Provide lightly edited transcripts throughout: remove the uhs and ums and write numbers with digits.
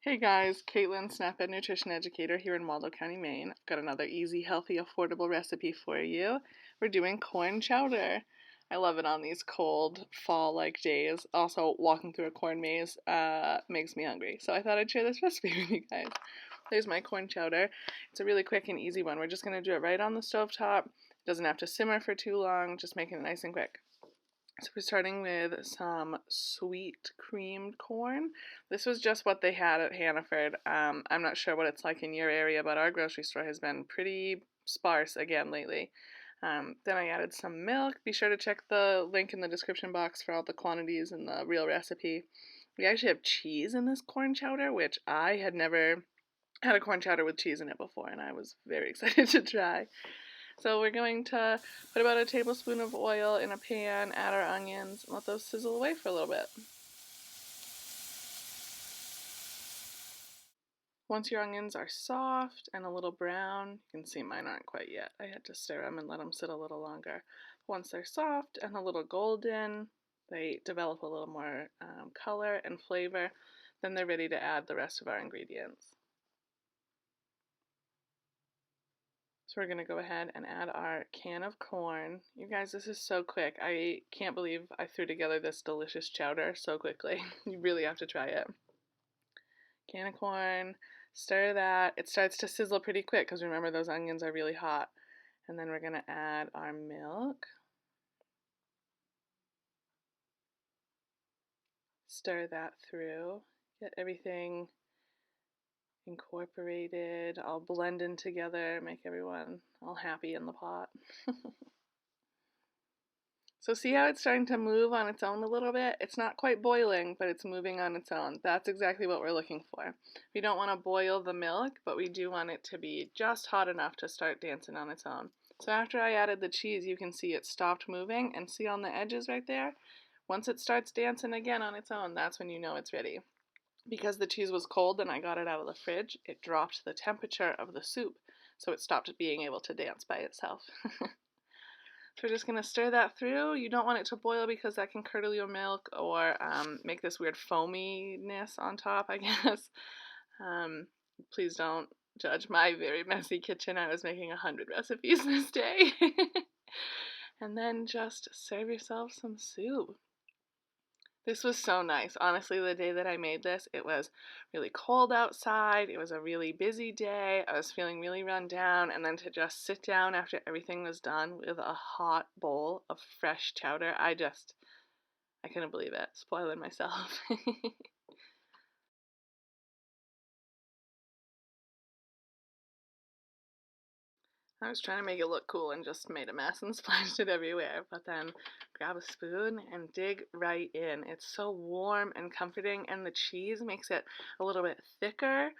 Hey guys, Caitlin, SnapEd Nutrition Educator here in Waldo County, Maine. I've got another easy, healthy, affordable recipe for you. We're doing corn chowder. I love it on these cold, fall-like days. Also, walking through a corn maze makes me hungry, so I thought I'd share this recipe with you guys. There's my corn chowder. It's a really quick and easy one. We're just going to do it right on the stove top. It doesn't have to simmer for too long, just making it nice and quick. So we're starting with some sweet creamed corn. This was just what they had at Hannaford. I'm not sure what it's like in your area, but our grocery store has been pretty sparse again lately. Then I added some milk. Be sure to check the link in the description box for all the quantities and the real recipe. We actually have cheese in this corn chowder, which I had never had a corn chowder with cheese in it before, and I was very excited to try. So we're going to put about a tablespoon of oil in a pan, add our onions, and let those sizzle away for a little bit. Once your onions are soft and a little brown, you can see mine aren't quite yet. I had to stir them and let them sit a little longer. Once they're soft and a little golden, they develop a little more color and flavor, then they're ready to add the rest of our ingredients. So we're going to go ahead and add our can of corn. You guys, this is so quick. I can't believe I threw together this delicious chowder so quickly. You really have to try it. Can of corn, stir that. It starts to sizzle pretty quick because remember those onions are really hot. And then we're going to add our milk. Stir that through. Get everything incorporated, all blending together, make everyone all happy in the pot. So see how it's starting to move on its own a little bit? It's not quite boiling, but it's moving on its own. That's exactly what we're looking for. We don't want to boil the milk, but we do want it to be just hot enough to start dancing on its own. So after I added the cheese, you can see it stopped moving, and see on the edges right there? Once it starts dancing again on its own, that's when you know it's ready. Because the cheese was cold and I got it out of the fridge, it dropped the temperature of the soup, so it stopped being able to dance by itself. So we're just going to stir that through. You don't want it to boil because that can curdle your milk or make this weird foaminess on top, I guess. Please don't judge my very messy kitchen. I was making 100 recipes this day. And then just serve yourself some soup. This was so nice. Honestly, the day that I made this, it was really cold outside. It was a really busy day. I was feeling really run down. And then to just sit down after everything was done with a hot bowl of fresh chowder, I couldn't believe it. Spoiling myself. I was trying to make it look cool and just made a mess and splashed it everywhere, but then grab a spoon and dig right in. It's so warm and comforting, and the cheese makes it a little bit thicker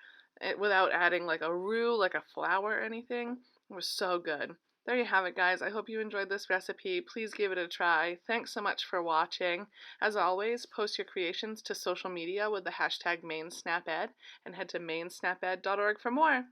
without adding like a roux, like a flour or anything. It was so good. There you have it, guys. I hope you enjoyed this recipe. Please give it a try. Thanks so much for watching. As always, post your creations to social media with the hashtag MaineSnapEd and head to mainesnaped.org for more.